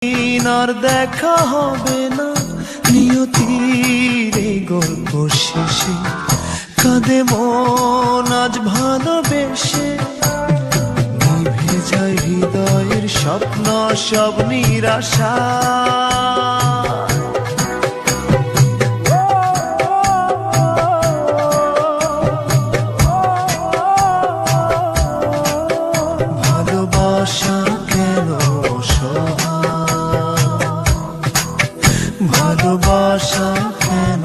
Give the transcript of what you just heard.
আর দেখা হবে না নিয়তির এই গল্প শেষে, কাঁদে মন আজ ভালোবেসে, নিভে যায় হৃদয়ের স্বপ্ন সব নিরাশা। ভালোবাসা কেন অসহায়, ভালোবাসা কেন